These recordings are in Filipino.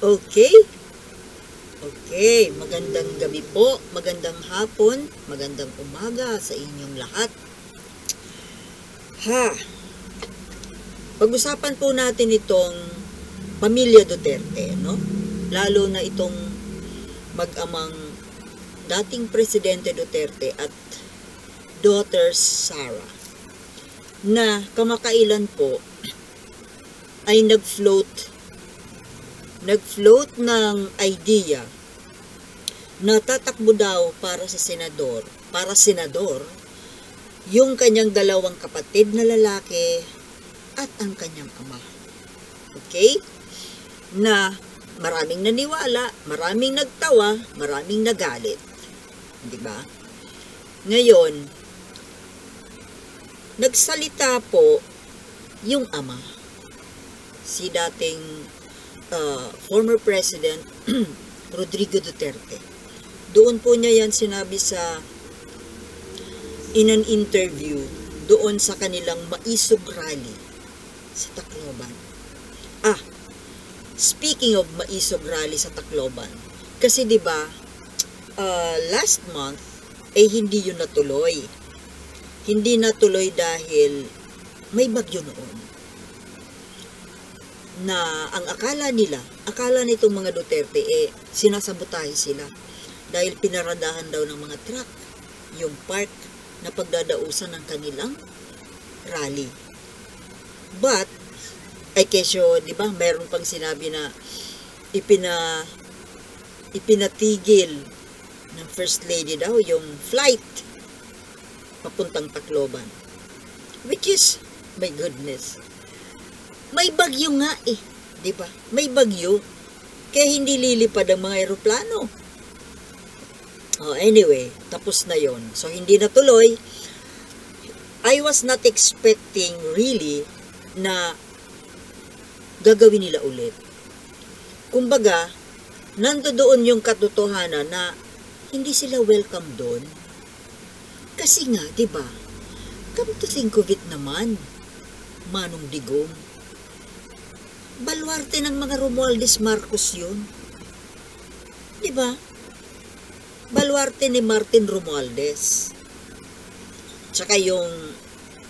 Okay? Okay, magandang gabi po, magandang hapon, magandang umaga sa inyong lahat. Pag-usapan po natin itong pamilya Duterte, no? Lalo na itong mag-amang dating Presidente Duterte at daughter Sara, na kamakailan po ay nag-float ng idea na tatakbo daw para senador, yung kanyang dalawang kapatid na lalaki at ang kanyang ama. Okay? Na maraming naniwala, maraming nagtawa, maraming nagalit. Di ba? Ngayon, nagsalita po yung ama, si dating former President Rodrigo Duterte. Doon po niya yan sinabi in an interview doon sa kanilang Maisog Rally sa Tacloban. Speaking of Maisog Rally sa Tacloban, kasi di ba last month hindi yun natuloy. Hindi natuloy dahil may bagyo noon. Na ang akala nitong mga Duterte sinasabotahe sila dahil pinaradahan daw ng mga truck yung park na pagdadausan ng kanilang rally. But kesyo, di ba, mayroon pang sinabi na ipinatigil ng First Lady daw yung flight papuntang Tacloban, which is, my goodness, may bagyo nga di ba? May bagyo, kaya hindi lilipad ang mga eroplano. Anyway, tapos na yon. So, hindi natuloy. I was not expecting really na gagawin nila ulit. Kumbaga, nandoon yung katotohanan na hindi sila welcome doon. Kasi nga, di ba? Come to think of it naman, Manong Digong, baluarte ng mga Romualdez Marcos yun. Di ba? Baluarte ni Martin Romualdez. Tsaka yung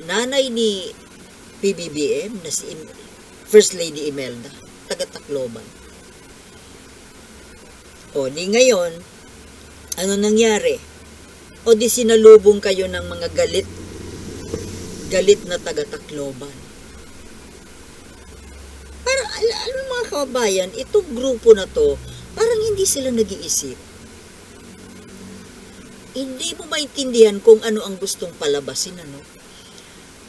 nanay ni PBBM na si First Lady Imelda, taga Tacloban. Di ngayon, ano nangyari? Di sinalubong kayo ng mga galit na taga Tacloban. Parang, alam mga kababayan, itong grupo na to, parang hindi sila nag-iisip. Hindi mo maintindihan kung ano ang gustong palabasin, ano?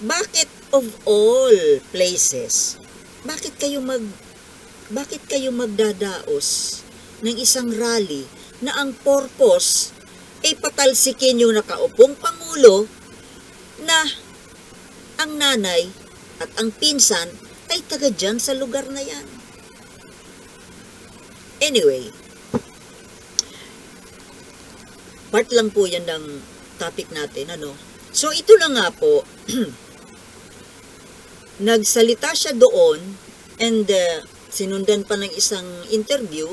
Bakit of all places, bakit kayo magdadaos ng isang rally na ang purpose ay patalsikin yung nakaupong Pangulo na ang nanay at ang pinsan ay taga dyan sa lugar na yan. Anyway, part lang po yan ng topic natin, ano? So, ito na nga po, nagsalita siya doon and sinundan pa ng isang interview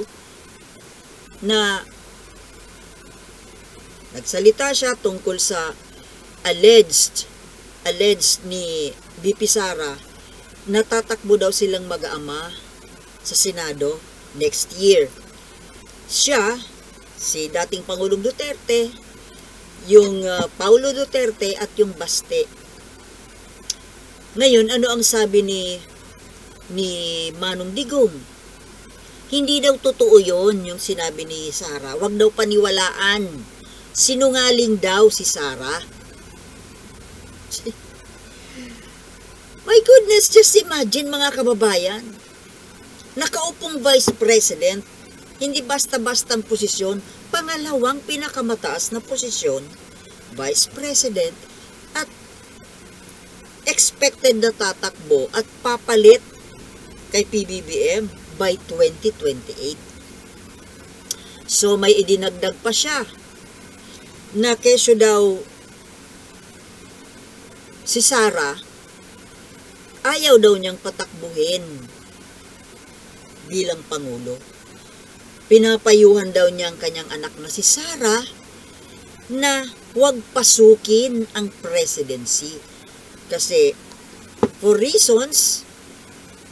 na nagsalita siya tungkol sa alleged ni BP Sara na tatakbo daw silang mag-ama sa Senado next year. Siya, si dating Pangulong Duterte, yung Paulo Duterte at yung Baste. Ngayon, ano ang sabi ni Manong Digong? Hindi daw totoo yon yung sinabi ni Sara. Wag daw paniwalaan. Sinungaling daw si Sara. My goodness, just imagine mga kababayan. Nakaupong Vice President, hindi basta-bastang posisyon, pangalawang pinakamataas na posisyon, Vice President, at expected na tatakbo at papalit kay PBBM by 2028. So may idinagdag pa siya na kesyo daw si Sara ayaw daw niyang patakbuhin bilang Pangulo. pinapayuhan daw niya ang kanyang anak na si Sarah na huwag pasukin ang presidency. Kasi for reasons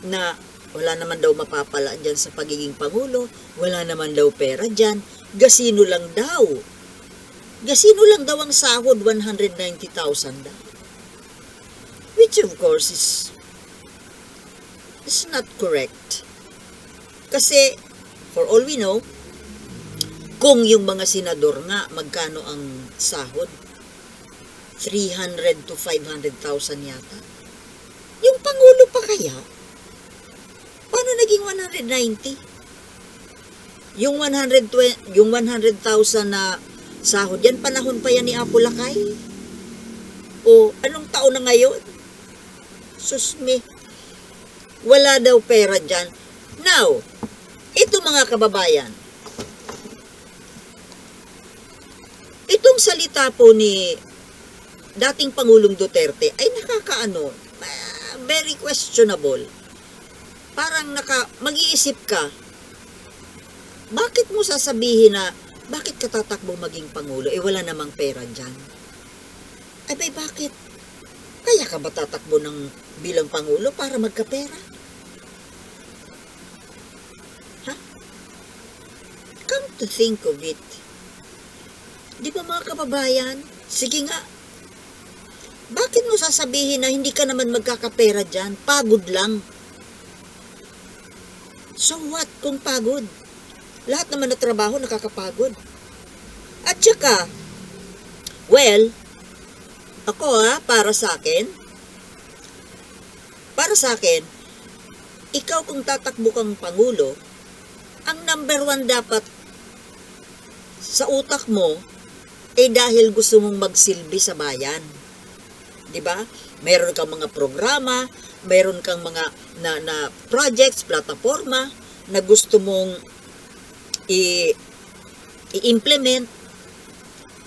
na wala naman daw mapapala dyan sa pagiging pangulo, wala naman daw pera dyan, gasino lang daw. Gasino lang daw ang sahod, 190,000 daw. Which of course is not correct. Kasi, for all we know, kung yung mga senador nga, magkano ang sahod? 300 to 500,000 yata. Yung pangulo pa kaya? Paano naging 190? Yung 100,000 na sahod yan, panahon pa yan ni Apo Lakay? O anong taon na ngayon? Susme. Wala daw pera dyan. Now, ito mga kababayan, itong salita po ni dating Pangulong Duterte ay nakakaano, very questionable. Parang mag-iisip ka, bakit mo sasabihin na, bakit ka tatakbo maging Pangulo? Wala namang pera dyan. Ay, bakit? Kaya ka ba tatakbo bilang Pangulo para magkapera? Ha? Come to think of it. Di ba mga kababayan? Sige nga. Bakit mo sasabihin na hindi ka naman magkakapera dyan? Pagod lang. So what kung pagod? Lahat naman na trabaho nakakapagod. At saka, well, ako para sa akin, ikaw kung tatakbo kang Pangulo, ang number 1 dapat sa utak mo, dahil gusto mong magsilbi sa bayan. Diba? Meron kang mga programa, meron kang mga na projects, plataforma, na gusto mong i-implement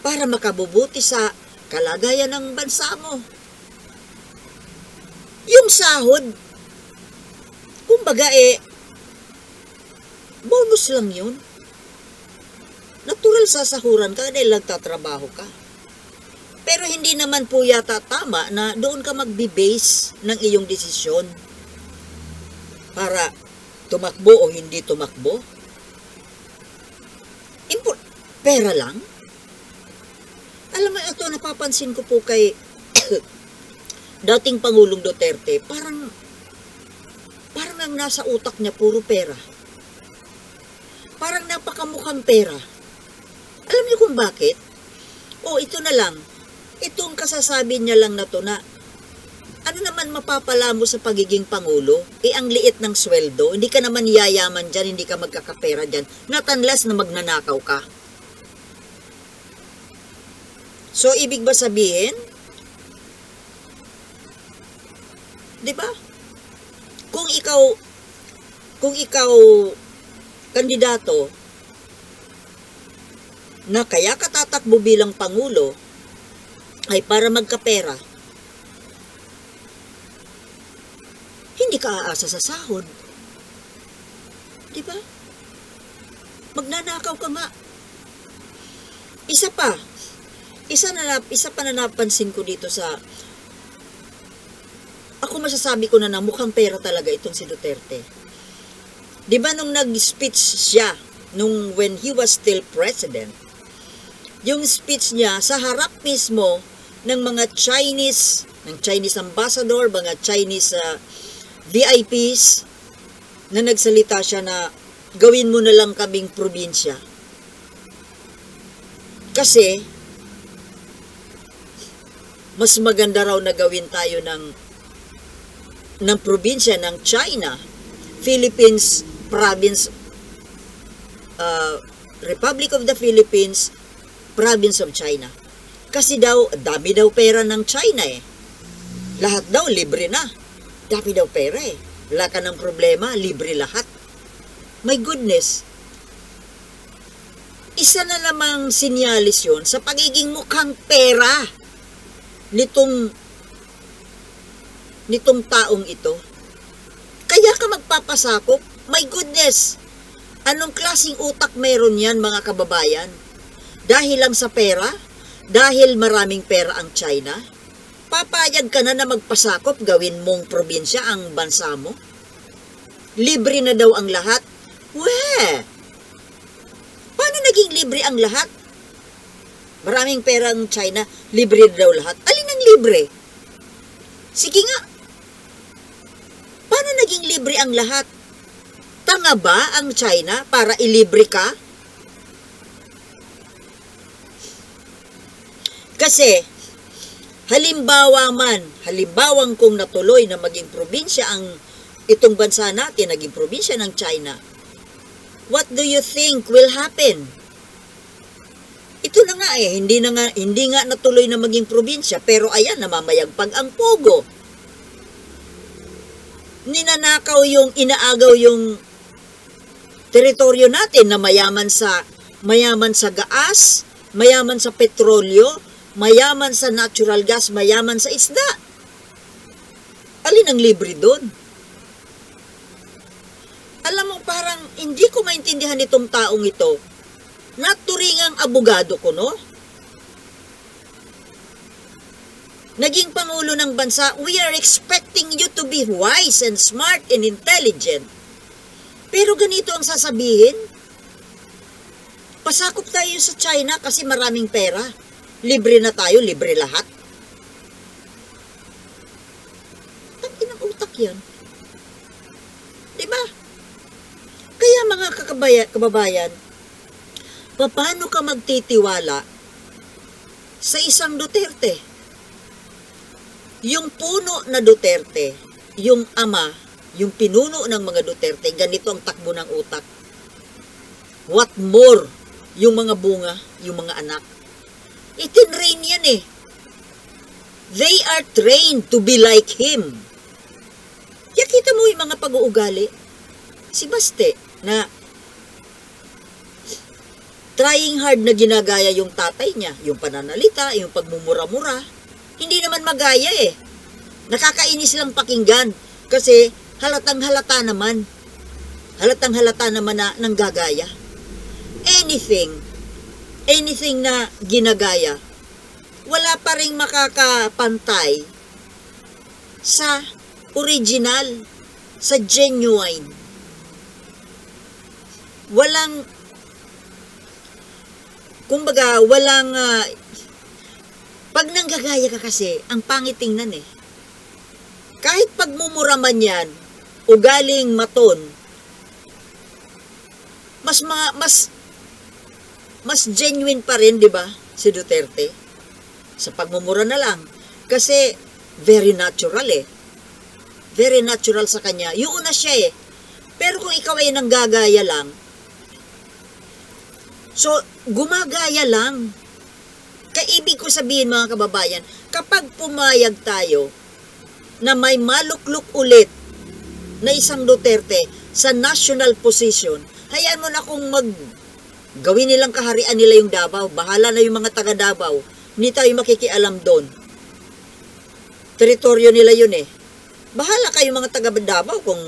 para makabubuti sa kalagayan ng bansa mo. Yung sahod, kumbaga bonus lang yun. Natural sasahuran ka dahil nagtatrabaho ka. Pero hindi naman po yata tama na doon ka magbe-base ng iyong desisyon para tumakbo o hindi tumakbo. Pera lang. Alam mo, ito napapansin ko po kay dating Pangulong Duterte, parang ang nasa utak niya puro pera. Parang napakamukhang pera. Alam niyo kung bakit? Ito na lang. Itong kasasabi niya lang na to na ano naman mapapala mo sa pagiging Pangulo? Ang liit ng sweldo. Hindi ka naman yayaman dyan, hindi ka magkakapera dyan. Not unless na magnanakaw ka. So, ibig ba sabihin? Diba? Kung ikaw kandidato na kaya ka tatakbo bilang Pangulo ay para magkapera, hindi ka aasa sa sahod. Diba? Magnanakaw ka nga. Isa pa na napansin ko dito ako masasabi ko na mukhang pera talaga itong si Duterte. Diba nung nag-speech siya, when he was still president, yung speech niya sa harap mismo ng mga Chinese ambassador, mga Chinese VIPs, na nagsalita siya na gawin mo na lang kaming probinsya. Kasi, mas maganda raw na gawin tayo ng probinsya ng China, Philippines province, Republic of the Philippines, province of China. Kasi daw, dami daw pera ng China Lahat daw, libre na. Dami daw pera Wala ka ng problema, libre lahat. My goodness. Isa na namang sinyalis yun sa pagiging mukhang pera nitong taong ito. Kaya ka magpapasakop, my goodness. Anong klaseng utak meron yan, mga kababayan? Dahil lang sa pera? Dahil maraming pera ang China? Papayag ka na na magpasakop, gawin mong probinsya ang bansa mo? Libre na daw ang lahat? Paano naging libre ang lahat? Maraming pera ang China, libre na daw lahat. Alin ang libre? Sige nga. Paano naging libre ang lahat? Tanga ba ang China para ilibre ka? Kasi, halimbawang kung natuloy na maging probinsya ang itong bansa natin, naging probinsya ng China, what do you think will happen? Ito na nga hindi nga natuloy na maging probinsya, pero ayan, namamayagpag ang pogo. Ninanakaw inaagaw yung teritoryo natin na mayaman sa gaas, mayaman sa petrolyo, mayaman sa natural gas, mayaman sa isda. Alin ang libre doon? Alam mo, parang hindi ko maintindihan itong taong ito. Naturingang abogado ko, no? Naging pangulo ng bansa, we are expecting you to be wise and smart and intelligent. Pero ganito ang sasabihin, pasakop tayo sa China kasi maraming pera. Libre na tayo, libre lahat. Tangin ang utak yan. Diba? Kaya mga kababayan, paano ka magtitiwala sa isang Duterte? Yung puno na Duterte, yung ama, yung pinuno ng mga Duterte, ganito ang takbo ng utak. What more? Yung mga bunga, yung mga anak. Itinrain yan eh. They are trained to be like him. Kaya kita mo yung mga pag-uugali. Si Baste, na trying hard na ginagaya yung tatay niya, yung pananalita, yung pagmumura-mura. Hindi naman magaya eh. Nakakainis lang pakinggan. Kasi halatang halata naman na nanggagaya. Anything na ginagaya, wala pa ring makakapantay sa original, sa genuine. Pag nanggagaya ka kasi, ang pangit tingnan eh. Kahit pagmumura man yan, ugaling maton, mas genuine pa rin, di ba, si Duterte? Sa pagmumura na lang. Kasi, very natural eh. Very natural sa kanya. Yung una siya eh. Pero kung ikaw ay nanggagaya lang, so, gumagaya lang. Kaibig ko sabihin, mga kababayan, kapag pumayag tayo na may malukluk ulit na isang Duterte sa national position, hayaan mo na kung gawin nilang kaharian nila yung Davao. Bahala na yung mga taga Davao. Hindi tayo makikialam doon. Teritoryo nila yun eh. Bahala kayo mga taga Davao kung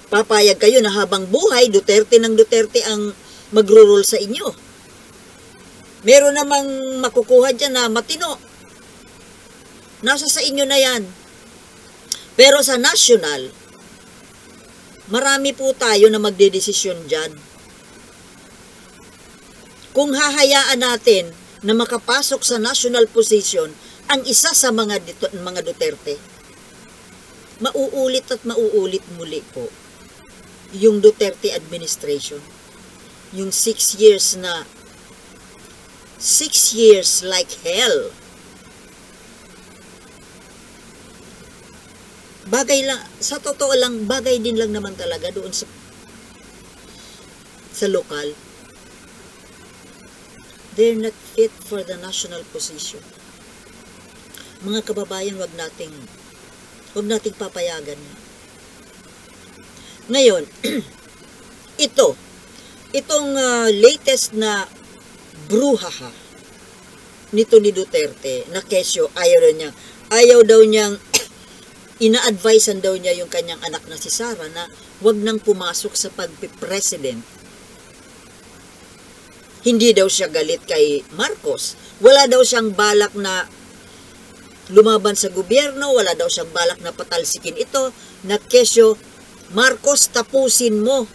papayag kayo na habang buhay, Duterte ng Duterte ang magro-rule sa inyo. Meron namang makukuha dyan na matino. Nasa sa inyo na yan. Pero sa national, marami po tayo na magdedesisyon dyan. Kung hahayaan natin na makapasok sa national position ang isa sa mga Duterte, mauulit at mauulit muli po yung Duterte administration. Yung 6 years like hell. Bagay lang, sa totoo lang, bagay din lang naman talaga doon sa lokal. They're not fit for the national position. Mga kababayan, wag nating papayagan. Ngayon, itong latest na bruhaha nito ni Duterte na kesyo, ayaw daw niyang ina-advisean daw niya yung kanyang anak na si Sara na wag nang pumasok sa pagpipresident Hindi daw siya galit kay Marcos. Wala daw siyang balak na lumaban sa gobyerno, wala daw siyang balak na patalsikin ito, na kesyo, Marcos, tapusin mo.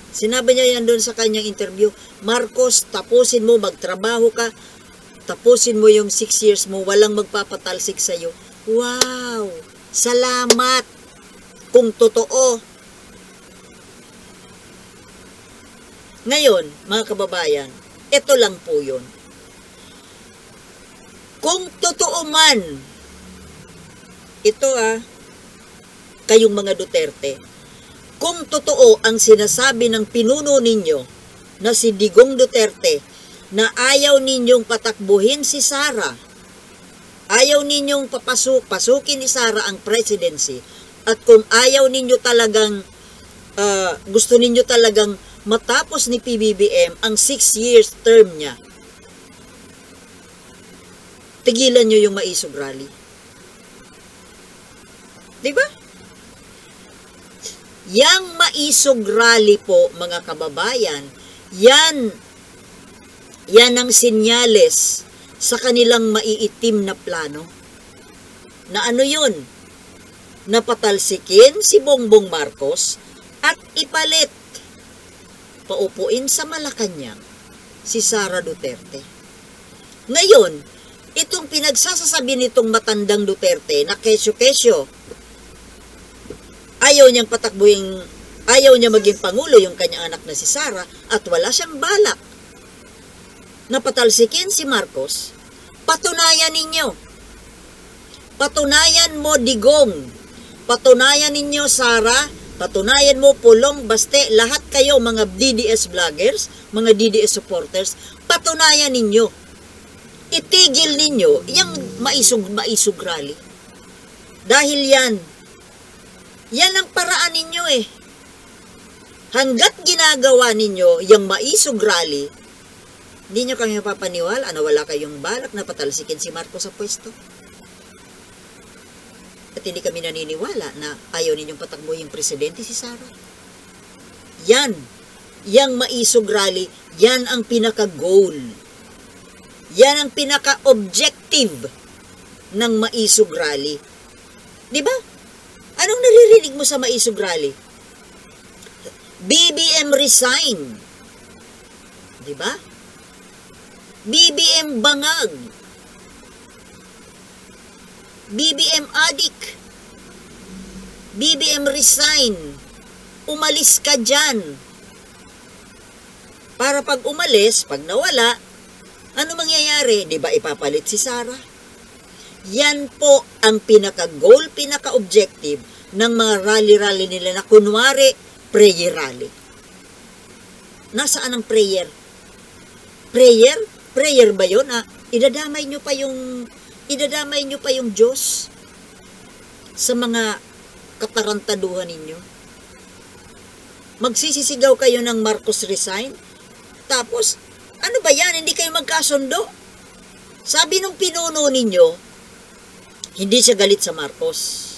Sinabi niya yan doon sa kanyang interview, Marcos, tapusin mo, magtrabaho ka, tapusin mo yung 6 years mo, walang magpapatalsik sa'yo. Wow! Salamat! Kung totoo. Ngayon, mga kababayan, ito lang po yun. Kung totoo man, ito kayong mga Duterte, kung totoo ang sinasabi ng pinuno ninyo na si Digong Duterte na ayaw ninyong patakbuhin si Sara, ayaw ninyong pasukin ni Sara ang presidency, at kung ayaw ninyo talagang, gusto ninyo talagang matapos ni PBBM ang 6 years term niya, tigilan nyo yung maisog rally. Diba? Yang maisog rally po, mga kababayan, yan ang sinyales sa kanilang maiitim na plano. Na ano yun? Napatalsikin si Bongbong Marcos at ipalit, paupuin sa Malacanang si Sara Duterte. Ngayon, itong pinagsasasabi nitong matandang Duterte na kesyo-kesyo, ayaw niyang patakbuhin, ayaw niya maging pangulo yung kanyang anak na si Sara, at wala siyang balak na patalsikin si Marcos. Patunayan ninyo. Patunayan mo, Digong. Patunayan ninyo, Sara. Patunayan mo, Pulong, Baste, lahat kayo mga DDS vloggers, mga DDS supporters, patunayan ninyo. Itigil ninyo yung maisog rally. Dahil yan ang paraan ninyo eh. Hanggat ginagawa ninyo yung maisog rally, hindi nyo kami mapapaniwala na wala kayong balak na patalsikin si Marcos sa pwesto. At hindi kami naniniwala na ayaw ninyong patakbo yung presidente si Sara. Yang maisog rally, yan ang pinaka-goal. Yan ang pinaka-objective ng maisog rally. Diba? Anong naririnig mo sa maisog rally? BBM resign. Diba? BBM bangag. BBM addict. BBM resign. Umalis ka dyan. Para pag umalis, pag nawala, ano mangyayari? Di ba ipapalit si Sara? Yan po ang pinaka-goal, pinaka-objective ng mga rally-rally nila na kunwari prayer rally. Nasaan ang prayer? Prayer? Prayer ba yun? Idadamay nyo pa yung Diyos sa mga katarantaduhan ninyo. Magsisisigaw kayo ng Marcos resign, tapos ano ba yan? Hindi kayo magkasundo? Sabi nung pinuno ninyo, hindi siya galit sa Marcos.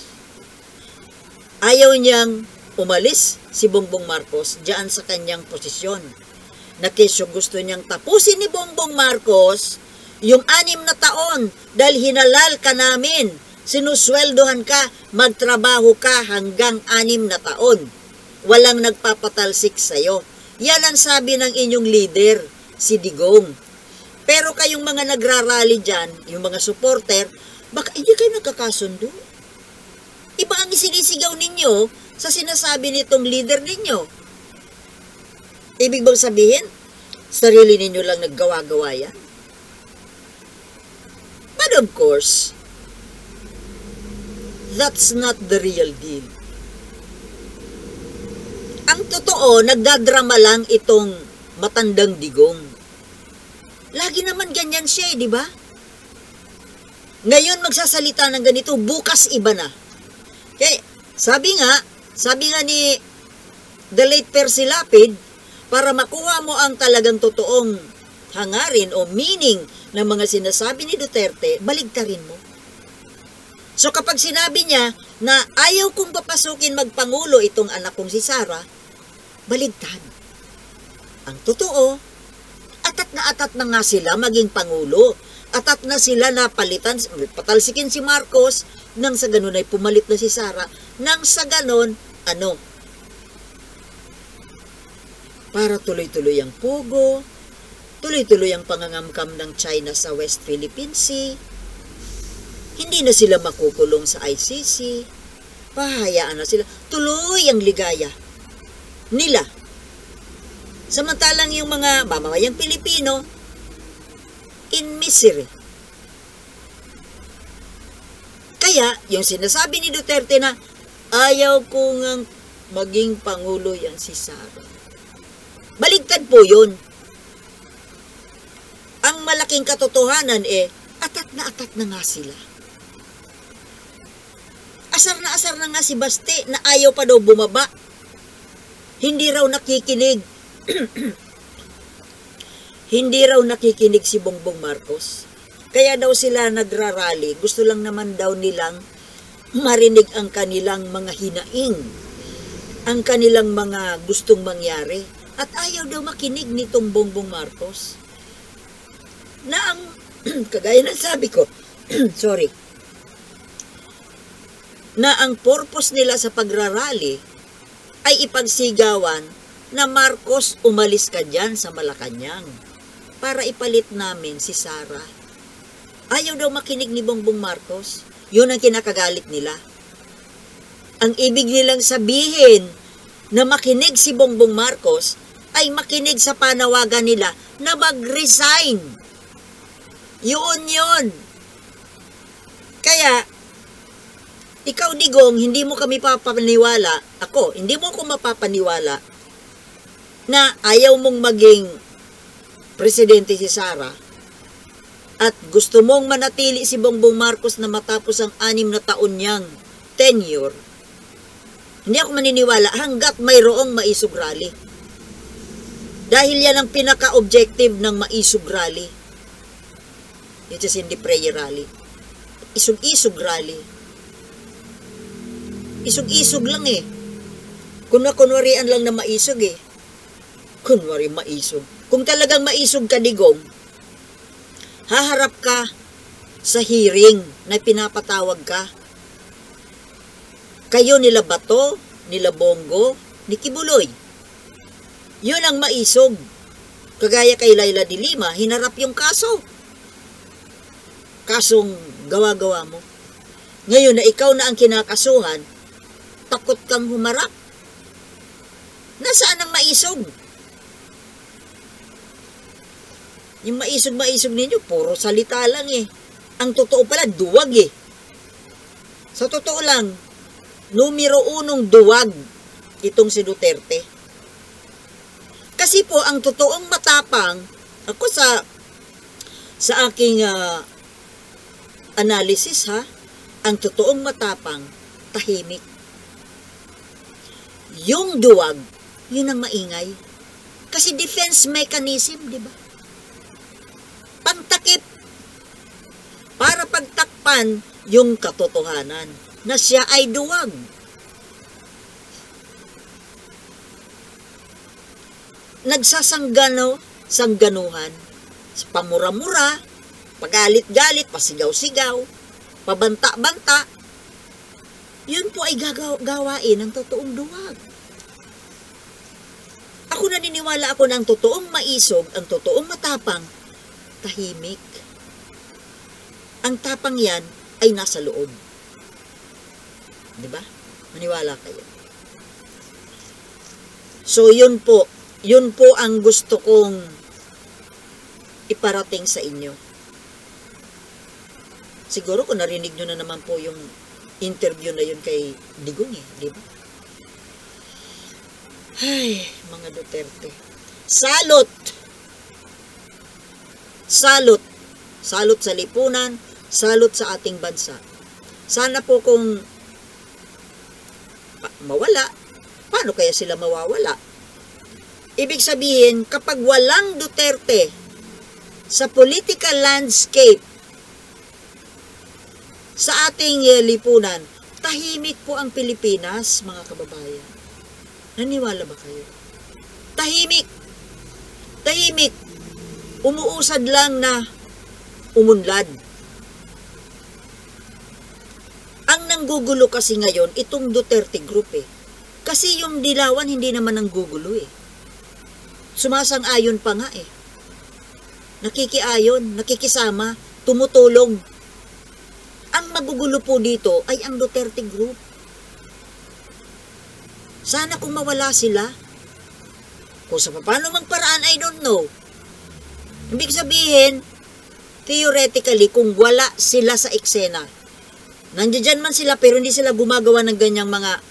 Ayaw niyang umalis si Bongbong Marcos diyan sa kanyang posisyon. Na kesyo gusto niyang tapusin ni Bongbong Marcos yung 6 na taon dahil hinalal ka namin. Sinusweldohan ka, magtrabaho ka hanggang 6 na taon. Walang nagpapatalsik sa'yo. Yan ang sabi ng inyong leader, si Digong. Pero kayong mga nagrarally dyan, yung mga supporter, baka hindi kayo nagkakasundo. Iba ang isinisigaw ninyo sa sinasabi nitong leader ninyo. Ibig bang sabihin, sarili ninyo lang naggawa-gawa yan? But of course, that's not the real deal. Ang totoo, nagdadrama lang itong matandang Digong. Lagi naman ganyan siya, di ba? Ngayon magsasalita ng ganito, bukas iba na. Okay, sabi nga ni the late Percy Lapid, para makuha mo ang talagang totoong hangarin o meaning ng mga sinasabi ni Duterte, baligtarin mo. So kapag sinabi niya na ayaw kong papasukin magpangulo itong anak kong si Sara, baligtad. Ang totoo, atat na nga sila maging Pangulo. Atat na sila na palitan, patalsikin si Marcos, nang sa ganun ay pumalit na si Sara, nang sa ganun, para tuloy-tuloy ang pogo, tuloy-tuloy ang pangangamkam ng China sa West Philippine Sea, hindi na sila makukulong sa ICC, pahayaan na sila, tuloy ang ligaya nila. Samantalang yung mga mamamayang Pilipino, in misery. Kaya, yung sinasabi ni Duterte na, ayaw ko ngang maging Pangulo yan si Sara. Baligtad po yun. Ang malaking katotohanan atat na nga sila. Asar na nga si Baste na ayaw pa daw bumaba. Hindi raw nakikinig. Hindi raw nakikinig si Bongbong Marcos. Kaya daw sila nagrarally. Gusto lang naman daw nilang marinig ang kanilang mga hinaing. Ang kanilang mga gustong mangyari. At ayaw daw makinig nitong Bongbong Marcos. Na ang, kagaya ng sabi ko, sorry, na ang purpose nila sa pagrarally ay ipagsigawan na Marcos, umalis ka dyan sa Malacanang para ipalit namin si Sara. Ayaw daw makinig ni Bongbong Marcos. Yun ang kinakagalit nila. Ang ibig nilang sabihin na makinig si Bongbong Marcos ay makinig sa panawagan nila na mag-resign. Yun. Kaya, ikaw, Digong, hindi mo kami papaniwala, hindi mo ako mapapaniwala na ayaw mong maging presidente si Sara at gusto mong manatili si Bongbong Marcos na matapos ang 6 na taon niyang tenure. Hindi ako maniniwala hanggat mayroong maisog rally. Dahil yan ang pinaka-objective ng maisog rally. It is hindi prayer rally. Isog-isog rally. Isog-isog lang Kunwarian lang na maisog Kunwari maisog. Kung talagang maisog ka, Digong, haharap ka sa hearing na pinapatawag ka. Kayo nila Bato, nila Bongo, ni Kibuloy. Yun ang maisog. Kagaya kay Laila de Lima, hinarap yung kaso. Kasong gawa-gawa mo. Ngayon na ikaw na ang kinakasuhan, takot kang humarap. Nasaan ang maisog? Yung maisog ninyo, puro salita lang Ang totoo pala, duwag Sa totoo lang, numero 1 duwag itong si Duterte. Kasi po, ang totoong matapang, ako sa aking analysis ang totoong matapang, tahimik. Yung duwag, yun ang maingay. Kasi defense mechanism, di ba? Pantakip. Para pagtakpan yung katotohanan na siya ay duwag. Sangganuhan, pamura-mura, pagalit-galit, pasigaw-sigaw, pabanta-banta, yun po ay gawain ng totoong duwag. Ako naniniwala ako ng totoong maisog, ang totoong matapang, tahimik. Ang tapang yan ay nasa loob. Diba? Maniwala kayo. So yun po ang gusto kong iparating sa inyo. Siguro kung narinig nyo na naman po yung interview na yun kay Digong di ba? Ay, mga Duterte. Salot! Salot sa lipunan, salot sa ating bansa. Sana po kung mawala, paano kaya sila mawawala? Ibig sabihin, kapag walang Duterte sa political landscape sa ating lipunan, tahimik po ang Pilipinas, mga kababayan. Naniwala ba kayo? Tahimik. umuusad lang na umunlad. Ang nanggugulo kasi ngayon, itong Duterte group eh. Kasi yung Dilawan hindi naman nanggugulo eh. Sumasang-ayon pa nga eh. Nakikiayon, nakikisama, tumutulong. Ang magugulo po dito ay ang Duterte group. Sana kung mawala sila, kung sa paano magparaan, I don't know. Ibig sabihin, theoretically, kung wala sila sa eksena, nandiyan man sila pero hindi sila gumagawa ng ganyang mga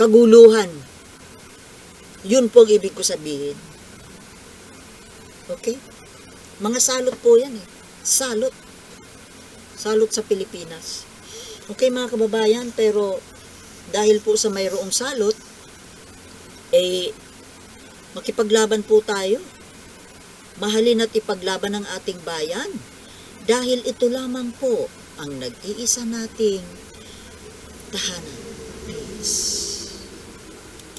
kaguluhan. Yun po ang ibig ko sabihin. Okay? Mga salot po yan eh. Salot. Salot sa Pilipinas. Okay mga kababayan, pero dahil po sa mayroong salot, makipaglaban po tayo. Mahalin at ipaglaban ang ating bayan. Dahil ito lamang po ang nag-iisa nating tahanan. Peace.